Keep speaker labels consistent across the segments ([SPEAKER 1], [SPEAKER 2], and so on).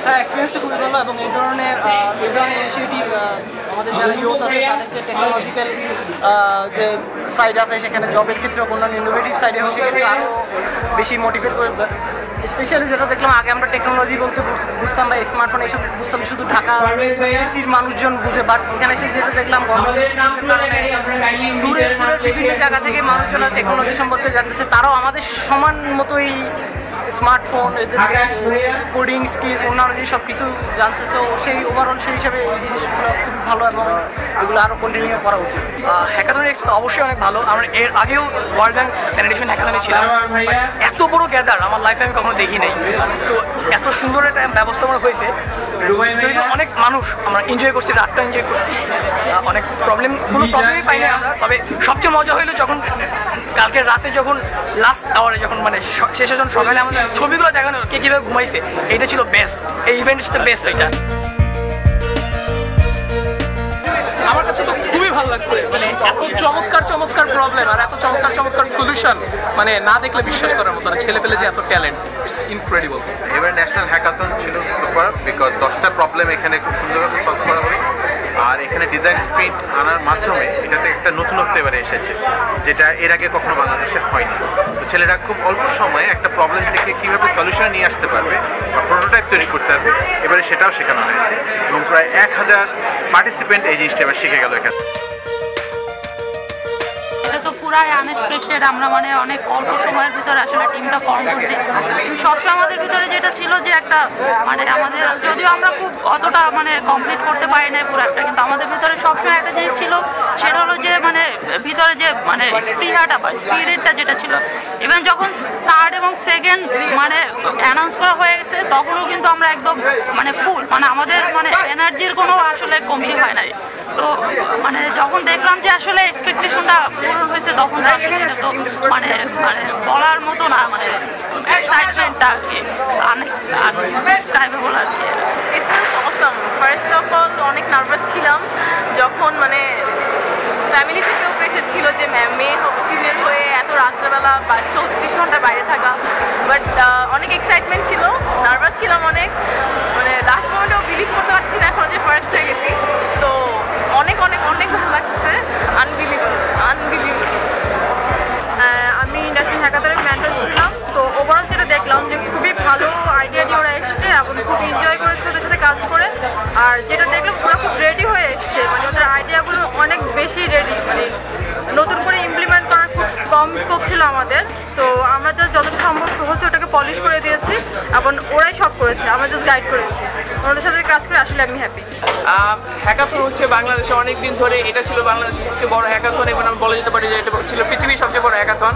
[SPEAKER 1] হ্যাঁ, এক্সপিরিয়েন্সটা খুবই ভালো এবং এই ধরনের ইনিশিয়েটিভ আমাদের যারা ইউথ আছে তাদেরকে টেকনোলজিক্যাল যে সাইড আছে সেখানে জবের ক্ষেত্রে অন্যান্য ইনোভেটিভ সাইডে হোক সেক্ষেত্রে আরও বেশি মোটিভেট করবে। স্পেশালি যেটা দেখলাম, আগে আমরা টেকনোলজি বলতে বুঝতাম বা স্মার্টফোন এইসব বুঝতাম শুধু ঢাকা সিটির মানুষজন বুঝে, বাট এখানে এসে যেটা দেখলাম দূরে বিভিন্ন জায়গা থেকে মানুষজন টেকনোলজি সম্পর্কে জানতেছে, তারাও আমাদের সমান মতোই স্মার্টফোন, কোডিং স্কিলস, অন্যান্য জিনিস সব কিছু জানছে। সো সেই ওভারঅল সেই হিসাবে এই জিনিসগুলো খুব ভালো এবং এগুলো আরও কন্টিনিউ করা উচিত।
[SPEAKER 2] হ্যাকাথনের এক্সপিরিয়েন্স অবশ্যই অনেক ভালো। আমরা এর আগেও ওয়ার্ল্ড ব্যাংক স্যানিটেশন হ্যাকাথনে ছিলাম, এত বড় গ্যাদার আমার লাইফে আমি কখনো দেখি নাই। তো এত সুন্দর একটা ব্যবস্থাপনা হয়েছে, অনেক মানুষ আমরা এনজয় করছি, রাতটা এনজয় করছি, অনেক কোনো প্রবলেমই পাই না আমরা। তবে সবচেয়ে মজা হইলো যখন কালকে রাতে যখন লাস্ট আওয়ারে যখন মানে শেষে যখন সকালে আমাদের ছবিগুলো দেখানো কে কীভাবে ঘুমাইছে, এইটা ছিল বেস্ট, এই ইভেন্ট হচ্ছে বেস্ট। এটা
[SPEAKER 3] আমার কাছে তো খুবই ভালো লাগছে, মানে এত চমৎকার চমৎকার প্রবলেম আর এত চমৎকার চমৎকার সলিউশন, মানে না দেখলে বিশ্বাস করার মতো না। ছেলে পেলে যে এত ট্যালেন্ট, ইটস ইনক্রেডিবল।
[SPEAKER 4] এবার ন্যাশনাল হ্যাকাথন ছিল সুপার, বিকজ 10টা প্রবলেম এখানে খুব সুন্দরভাবে সলভ করা হবে। আর এখানে ডিজাইন স্প্রিন্ট আনার মাধ্যমে এটাতে একটা নতুনত্ব এবারে এসেছে, যেটা এর আগে কখনো বাংলাদেশে হয়নি। তো ছেলেরা খুব অল্প সময়ে একটা প্রবলেম থেকে কীভাবে সলিউশন নিয়ে আসতে পারবে বা প্রোটোটাইপ তৈরি করতে পারবে, এবারে সেটাও শেখানো হয়েছে এবং প্রায় 1000 পার্টিসিপেন্ট এই জিনিসটা এবার শিখে গেল এখানে।
[SPEAKER 5] এটা তো পুরাই আনএক্সপেক্টেড। আমরা মানে অনেক অল্প সময়ের ভিতরে আসলে টিমটা ফর্ম করছি। সবসময় আমাদের ভিতরে যেটা ছিল যে একটা মানে আমাদের যদিও আমরা খুব অতটা মানে কমপ্লিট করতে পারি না পুরো একটা, কিন্তু আমাদের ভিতরে সবসময় একটা জিনিস ছিল, সেটা হলো যে মানে ভিতরে যে মানে স্পিরিটটা বা স্পিরিটটা যেটা ছিল। ইভেন যখন থার্ড এবং সেকেন্ড মানে অ্যানাউন্স করা হয়ে গেছে তখনও কিন্তু আমরা একদম মানে ফুল, মানে আমাদের মানে এনার্জির কোনো আসলে কমতি হয় নাই। তো মানে যখন দেখলাম যে আসলে এক্সপেকটেশনটা পূরণ হয়েছে তখন আসলে এটা তো মানে মানে বলার মতো না, মানে এক্সাইটমেন্টটা আর কি আনডেসক্রাইবেবল আর কি।
[SPEAKER 6] It was awesome. First of all অনেক নার্ভাস ছিলাম যখন মানে ফ্যামিলি থেকেও প্রেশার ছিল যে মেয়ে ফিমেল হয়ে এত রাত্রেবেলা বা 34 ঘন্টার বাইরে থাকা, বাট অনেক এক্সাইটমেন্ট ছিল, নার্ভাস ছিলাম অনেক, মানে লাস্ট মোমেন্টেও বিলিভ করতে পারছি না এখন যে ফার্স্ট হয়ে গেছি। সো অনেক অনেক অনেক ভালো লাগছে, আনবিলিভেবল।
[SPEAKER 7] আমি ন্যাশনাল হ্যাকাথনের মেন্টর ছিলাম, তো ওভারঅল যেটা দেখলাম যে খুবই ভালো আইডিয়া নিয়ে ওরা এসছে এবং খুব এনজয় করেছে ওদের সাথে কাজ করে। আর যেটা দেখলাম ওরা খুব রেডি হয়ে এসছে, মানে ওদের আইডিয়াগুলো অনেক বেশি রেডি, মানে নতুন করে ইমপ্লিমেন্ট করার খুব কম স্কোপ ছিল আমাদের। তো আমরা যতটা সম্ভব হচ্ছে ওটাকে পলিশ করে দিয়েছি এবং ওরাই সব করেছে, আমরা জাস্ট গাইড করেছি। ওদের সাথে কাজ করে আসলে আমি হ্যাপি।
[SPEAKER 3] হ্যাকাথন হচ্ছে বাংলাদেশে অনেক দিন ধরে, এটা ছিল বাংলাদেশের সবচেয়ে বড় হ্যাকাথন এবং আমি বলে যেতে পারি যে এটা ছিল পৃথিবীর সবচেয়ে বড় হ্যাকাথন।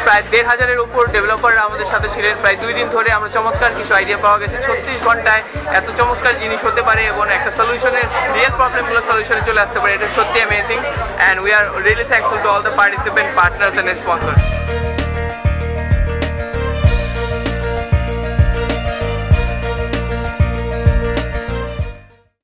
[SPEAKER 3] প্রায় 1500-এর উপর ডেভেলপাররা আমাদের সাথে ছিলেন। প্রায় 2 দিন ধরে আমরা চমৎকার কিছু আইডিয়া পাওয়া গেছে। 36 ঘন্টায় এত চমৎকার জিনিস হতে পারে এবং একটা সলিউশনের রিয়েল প্রবলেমগুলো সলিউশনে চলে আসতে পারে, এটা সত্যি amazing. And we are really thankful to all the participant, partners and sponsors.